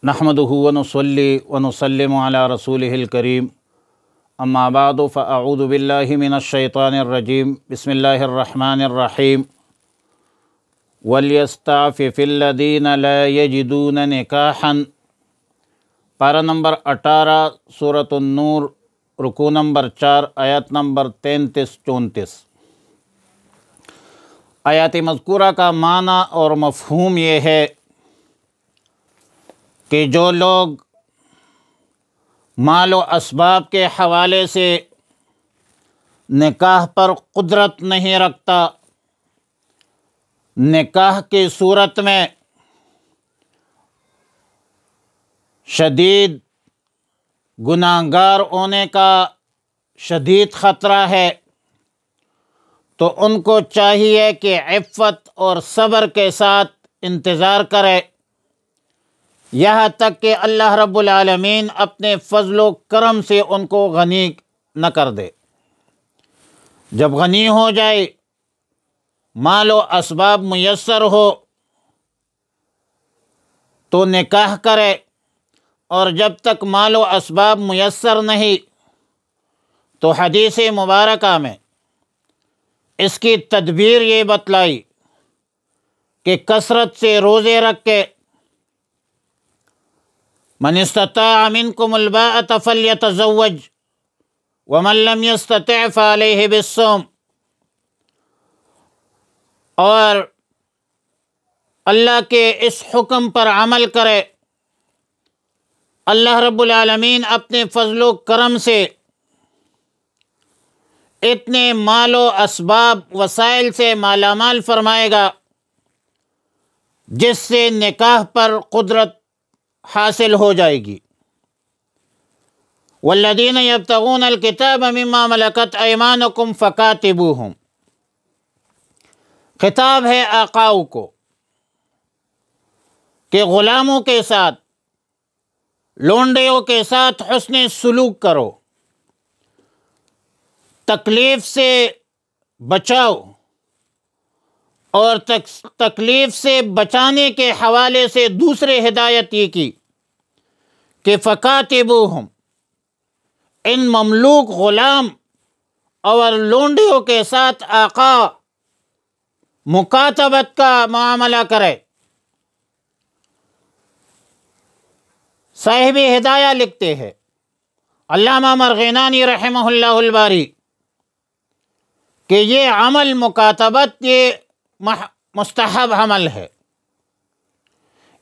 نحمدہ ونصلی ونسلم علی رسولہ الکریم اما بعد فاعوذ باللہ من الشیطان الرجیم بسم اللہ الرحمن الرحیم وَلْيَسْتَعْفِفِ الَّذِينَ لَا يَجِدُونَ نِكَاحًا پارہ نمبر 18 سورۃ النور رکوع نمبر 4 آیات نمبر 33-34۔ آیات مذکورہ کا معنی اور مفہوم یہ ہے کہ جو لوگ مال و اسباب کے حوالے سے نکاح پر قدرت نہیں رکھتا، نکاح کی صورت میں شدید گناہگار ہونے کا شدید خطرہ ہے، تو ان کو چاہیے کہ عفت اور صبر کے ساتھ انتظار کرے یہاں تک کہ اللہ رب العالمین اپنے فضل و کرم سے ان کو غنی نہ کر دے۔ جب غنی ہو جائے، مال و اسباب میسر ہو تو نکاح کرے، اور جب تک مال و اسباب میسر نہیں تو حدیث مبارکہ میں اس کی تدبیر یہ بتلائی کہ کثرت سے روزے رکھ کے من استطاع منکم الباءۃ فلیتزوج ومن لم یستطع فعلیہ بالصوم، اور اللہ کے اس حکم پر عمل کرے۔ اللہ رب العالمین اپنے فضل و کرم سے اتنے مال و اسباب وسائل سے مالا مال فرمائے گا جس سے نکاح پر قدرت حاصل ہو جائے گی۔ والذین یبتغون الکتاب مما ملکت ایمانکم فکاتبوہم، خطاب ہے آقاؤں کو کہ غلاموں کے ساتھ، لونڈیوں کے ساتھ حسن سلوک کرو، تکلیف سے بچاؤ، اور تکلیف سے بچانے کے حوالے سے دوسرے ہدایت یہ کی کہ فکاتبوہم، ان مملوک غلام اور لونڈیوں کے ساتھ آقا مکاتبت کا معاملہ کرے۔ صاحب ہدایہ لکھتے ہیں علامہ مرغینانی رحمہ اللہ الباری کہ یہ عمل مکاتبت یہ مستحب عمل ہے،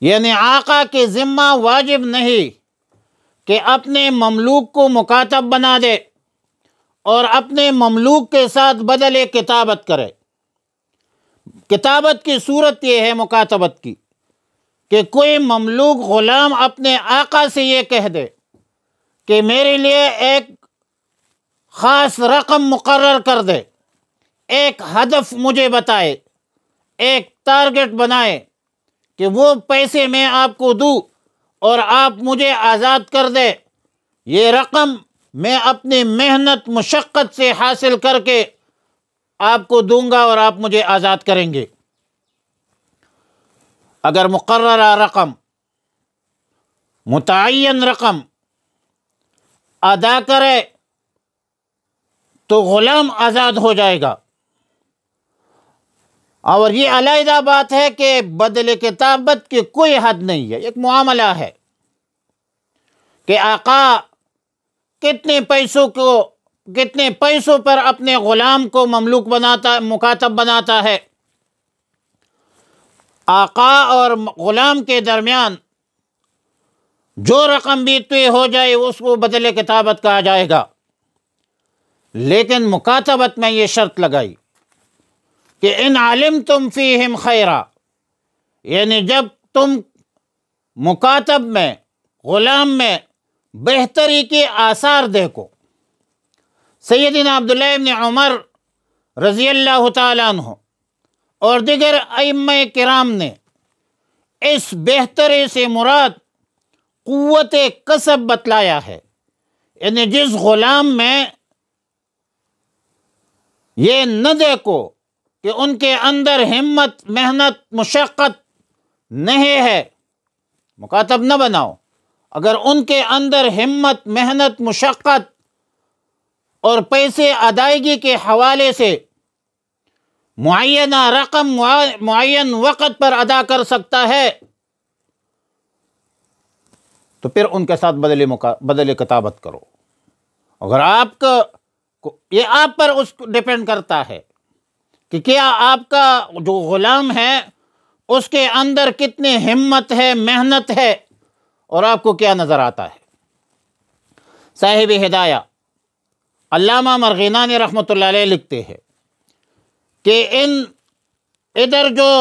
یعنی آقا کے ذمہ واجب نہیں کہ اپنے مملوک کو مکاتب بنا دے اور اپنے مملوک کے ساتھ بدل کتابت کرے۔ کتابت کی صورت یہ ہے مکاتبت کی کہ کوئی مملوک غلام اپنے آقا سے یہ کہہ دے کہ میرے لیے ایک خاص رقم مقرر کر دے، ایک ہدف مجھے بتائے، ایک ٹارگٹ بنائے کہ وہ پیسے میں آپ کو دوں اور آپ مجھے آزاد کر دے، یہ رقم میں اپنی محنت مشقت سے حاصل کر کے آپ کو دوں گا اور آپ مجھے آزاد کریں گے۔ اگر مقررہ رقم، متعین رقم ادا کرے تو غلام آزاد ہو جائے گا۔ اور یہ علیحدہ بات ہے کہ بدل کتابت کی کوئی حد نہیں ہے، ایک معاملہ ہے کہ آقا کتنے پیسوں پر اپنے غلام کو مملوک بناتا، مکاتب بناتا ہے۔ آقا اور غلام کے درمیان جو رقم بھی طے ہو جائے اس کو بدل کتابت کہا جائے گا، لیکن مکاتبت میں یہ شرط لگائی کہ ان علمتم فیہم خیرا، یعنی جب تم مکاتب میں، غلام میں بہتری کے آثار دیکھو۔ سیدنا عبداللہ ابن عمر رضی اللہ تعالیٰ عنہ اور دیگر ائمہ کرام نے اس بہتری سے مراد قوت کسب بتلایا ہے، یعنی جس غلام میں یہ نہ دیکھو کہ ان کے اندر ہمت، محنت، مشقت نہیں ہے، مکاتب نہ بناؤ۔ اگر ان کے اندر ہمت، محنت، مشقت اور پیسے ادائیگی کے حوالے سے معینہ رقم معین وقت پر ادا کر سکتا ہے تو پھر ان کے ساتھ بدل کتابت کرو۔ اگر آپ کا یہ آپ پر اس ڈیپینڈ کرتا ہے کہ کیا آپ کا جو غلام ہے اس کے اندر کتنی ہمت ہے، محنت ہے، اور آپ کو کیا نظر آتا ہے۔ صاحب ہدایہ علامہ مرغینانی رحمۃ اللہ علیہ لکھتے ہیں کہ ادھر جو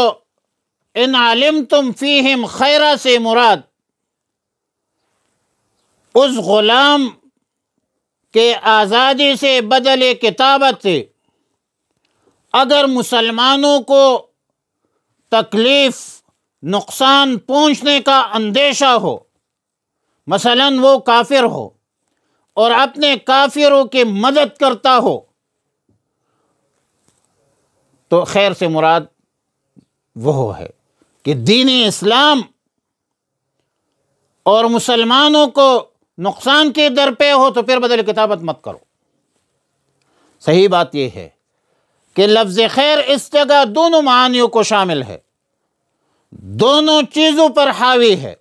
ان علمتم فیہم خیرہ سے مراد اس غلام کے آزادی سے بدل کتابت سے اگر مسلمانوں کو تکلیف، نقصان پہنچنے کا اندیشہ ہو، مثلاً وہ کافر ہو اور اپنے کافروں کی مدد کرتا ہو، تو خیر سے مراد وہ ہے کہ دین اسلام اور مسلمانوں کو نقصان کے در پہ ہو تو پھر بدل کتابت مت کرو۔ صحیح بات یہ ہے کہ لفظ خیر اس جگہ دونوں معانیوں کو شامل ہے، دونوں چیزوں پر حاوی ہے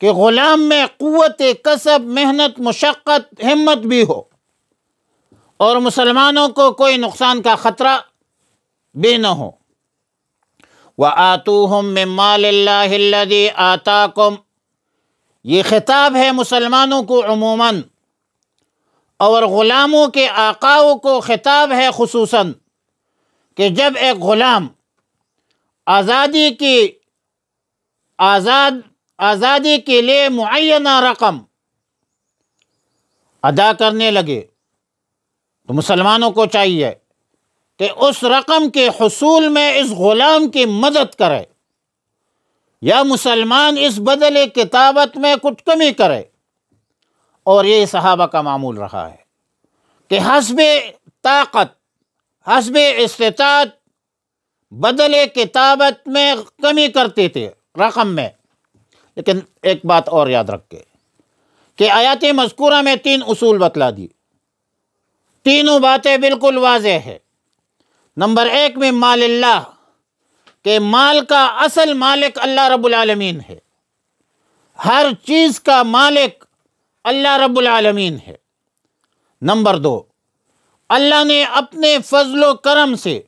کہ غلام میں قوت کسب، محنت، مشقت، ہمت بھی ہو اور مسلمانوں کو کوئی نقصان کا خطرہ بھی نہ ہو۔ وَآتُوهُم مِّن مَّالِ اللَّهِ الَّذِي آتَاكُمْ، یہ خطاب ہے مسلمانوں کو عموماً، اور غلاموں کے آقاؤں کو خطاب ہے خصوصاً، کہ جب ایک غلام آزادی کے لیے معینہ رقم ادا کرنے لگے تو مسلمانوں کو چاہیے کہ اس رقم کے حصول میں اس غلام کی مدد کرے، یا مسلمان اس بدل کتابت میں کچھ کمی کرے۔ اور یہ صحابہ کا معمول رہا ہے کہ حسب طاقت، حسب استطاعت بدل کتابت میں کمی کرتے تھے رقم میں۔ لیکن ایک بات اور یاد رکھے کہ آیات مذکورہ میں 3 اصول بتلا دی، تینوں باتیں بالکل واضح ہے۔ نمبر 1 میں مال اللہ، کہ مال کا اصل مالک اللہ رب العالمین ہے، ہر چیز کا مالک اللہ رب العالمین ہے۔ نمبر 2، اللہ نے اپنے فضل و کرم سے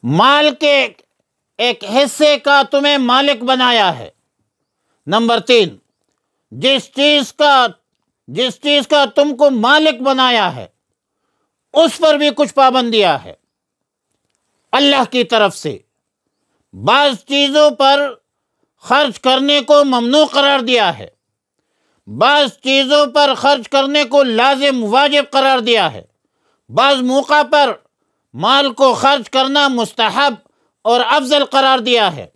مال کے ایک حصے کا تمہیں مالک بنایا ہے۔ نمبر 3، جس چیز کا تم کو مالک بنایا ہے اس پر بھی کچھ پابندیاں ہے اللہ کی طرف سے۔ بعض چیزوں پر خرچ کرنے کو ممنوع قرار دیا ہے، بعض چیزوں پر خرچ کرنے کو لازم واجب قرار دیا ہے، بعض موقع پر مال کو خرچ کرنا مستحب اور افضل قرار دیا ہے۔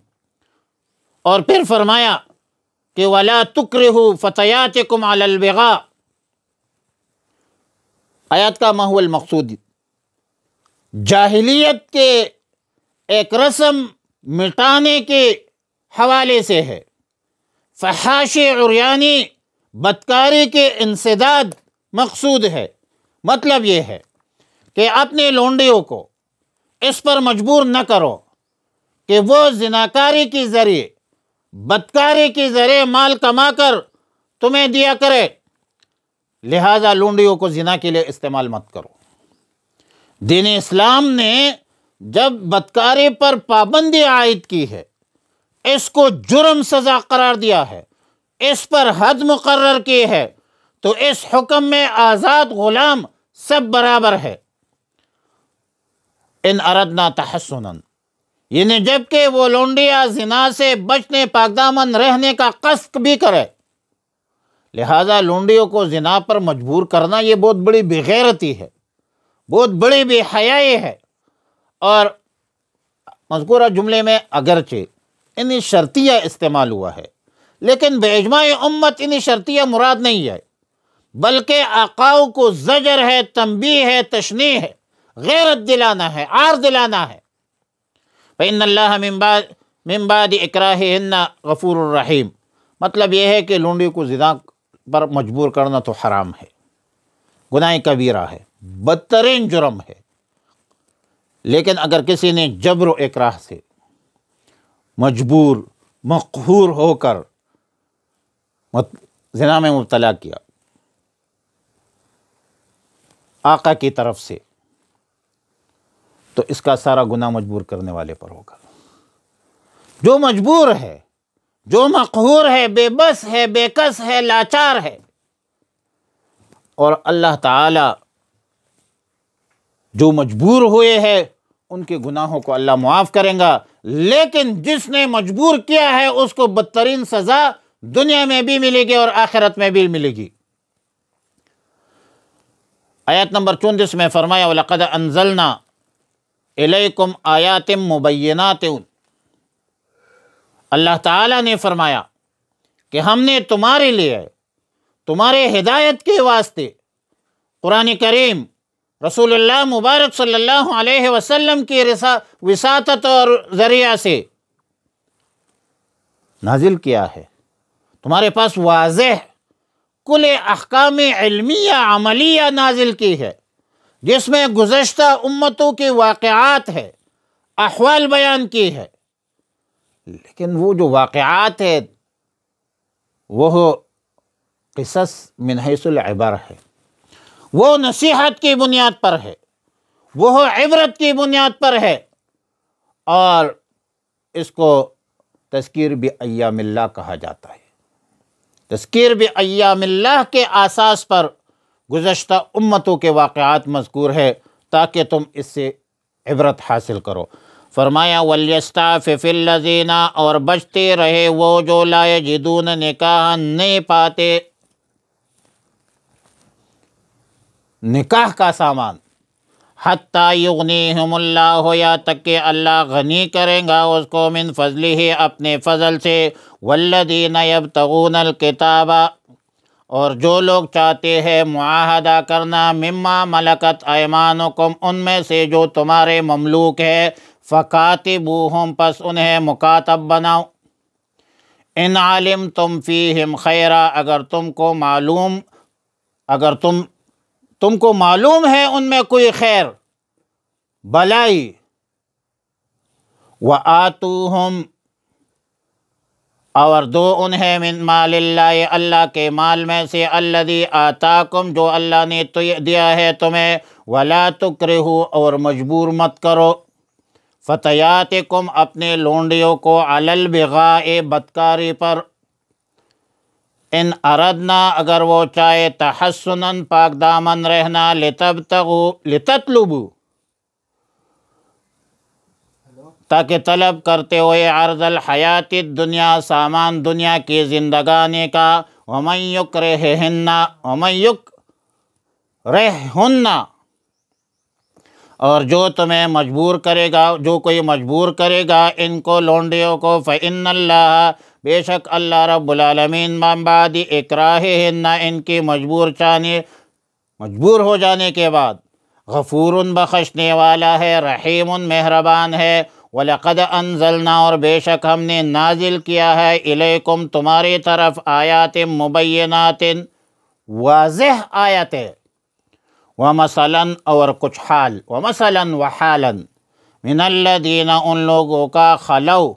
اور پھر فرمایا کہ وَلَا تُكْرِهُ فَتَيَاتِكُمْ عَلَى الْبِغَاءِ۔ آیات کا ما هو المقصود جاہلیت کے ایک رسم مٹانے کے حوالے سے ہے، فحاشِ عریانی، بدکاری کے انسداد مقصود ہے۔ مطلب یہ ہے کہ اپنے لونڈیوں کو اس پر مجبور نہ کرو کہ وہ زناکاری کے ذریعے، بدکاری کے ذریعے مال کما کر تمہیں دیا کرے، لہذا لونڈیوں کو زنا کے لیے استعمال مت کرو۔ دین اسلام نے جب بدکاری پر پابندی عائد کی ہے، اس کو جرم سزا قرار دیا ہے، اس پر حد مقرر کی ہے، تو اس حکم میں آزاد غلام سب برابر ہے۔ ان اردنا تحسنا، یعنی جب کہ وہ لونڈیا زنا سے بچنے، پاک دامن رہنے کا قصد بھی کرے، لہذا لونڈیوں کو زنا پر مجبور کرنا یہ بہت بڑی بے غیرتی ہے، بہت بڑی بے حیائی ہے۔ اور مذکورہ جملے میں اگرچہ انہیں شرطیہ استعمال ہوا ہے، لیکن بے اجماع امت انہیں شرطیہ مراد نہیں ہے، بلکہ آقاؤں کو زجر ہے، تنبیہ ہے، تشنیع ہے، غیرت دلانا ہے، عار دلانا ہے۔ فإن اللہ من بعد اکراہہن غفور الرحیم، مطلب یہ ہے کہ لونڈی کو زنا پر مجبور کرنا تو حرام ہے، گناہ کبیرہ ہے، بدترین جرم ہے، لیکن اگر کسی نے جبر و اکراہ سے مجبور مقہور ہو کر زنا میں مبتلا کیا آقا کی طرف سے، تو اس کا سارا گناہ مجبور کرنے والے پر ہوگا۔ جو مجبور ہے، جو مقہور ہے، بے بس ہے، بے کس ہے، لاچار ہے، اور اللہ تعالی جو مجبور ہوئے ہیں ان کے گناہوں کو اللہ معاف کریں گا، لیکن جس نے مجبور کیا ہے اس کو بدترین سزا دنیا میں بھی ملے گی اور آخرت میں بھی ملے گی۔ آیت نمبر 34 میں فرمایا وَلَقَدْ أَنزَلْنَا إِلَيْكُمْ آیَاتٍ مُبَيِّنَاتٍ، اللہ تعالیٰ نے فرمایا کہ ہم نے تمہارے لیے، تمہارے ہدایت کے واسطے قرآن کریم رسول اللہ مبارک صلی اللہ علیہ وسلم کی وساطت اور ذریعہ سے نازل کیا ہے، تمہارے پاس واضح کل احکام علمیہ عملیہ نازل کی ہے، جس میں گزشتہ امتوں کے واقعات ہے، احوال بیان کی ہے، لیکن وہ جو واقعات ہے وہ قصص من حیث العبر ہے، وہ نصیحت کی بنیاد پر ہے، وہ عبرت کی بنیاد پر ہے، اور اس کو تذکیر بایام اللہ کہا جاتا ہے۔ تذکیر بایام اللہ کے اساس پر گزشتہ امتوں کے واقعات مذکور ہے تاکہ تم اس سے عبرت حاصل کرو۔ فرمایا وَلْيَسْتَعْفِفِ الَّذِينَ، اور بچتے رہے وہ جو لا یجدون نکاح، نہیں پاتے نکاح کا سامان، حتیٰ یغنیہم اللہ، یا تک کہ اللہ غنی کریں گا اس کو، من فضلہ، اپنے فضل سے، والذین یبتغون الکتاب، اور جو لوگ چاہتے ہیں معاہدہ کرنا، مما ملکت ایمانکم، ان میں سے جو تمہارے مملوک ہے، فکاتبوہم، پس انہیں مکاتب بناؤ، ان علمتم فیہم خیرا، اگر تم کو معلوم ہے ان میں کوئی خیر بلائی، وآتوہم، اور دو انہیں من مال اللہ، اللہ کے مال میں سے، الذی آتاکم، جو اللہ نے دیا ہے تمہیں، ولا تکرہوا، اور مجبور مت کرو، فتیاتکم، اپنے لونڈیوں کو، علی البغاء، بدکاری پر، ان اردنا، اگر وہ چاہے، تحسناً، پاک دامن رہنا، لتطلبوا، تاکہ طلب کرتے ہوئے، عرض الحیات الدنیا، سامان دنیا کی زندگانی کا، ومن یکرہہن، اور جو تمہیں مجبور کرے گا، جو کوئی مجبور کرے گا ان کو، لونڈیوں کو، فإن اللہ، بے شک اللہ رب العالمین، من بعد اکراہہن، ان کی مجبور ہو جانے کے بعد، غفور، بخشنے والا ہے، رحیم، مہربان ہے، وَلَقَدْ أَنزَلْنَا، اور بے شک ہم نے نازل کیا ہے، الیکم، تمہاری طرف، آیات مبینات، واضح آیتیں، وَمَثَلًا، اور کچھ حال، وَمَثَلًا وحالاً، من الذین، ان لوگوں کا، خلو،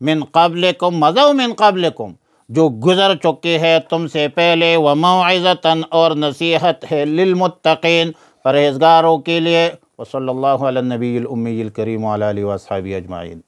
من قبلکم، مضوا من قبلکم، جو گزر چکے ہیں تم سے پہلے، وموعظۃً، اور نصیحت ہے، للمتقین، پرہیزگاروں کے لیے۔ وصلی اللہ علی النبی الامی الکریم وعلی آلہ واصحابہ اجمعین۔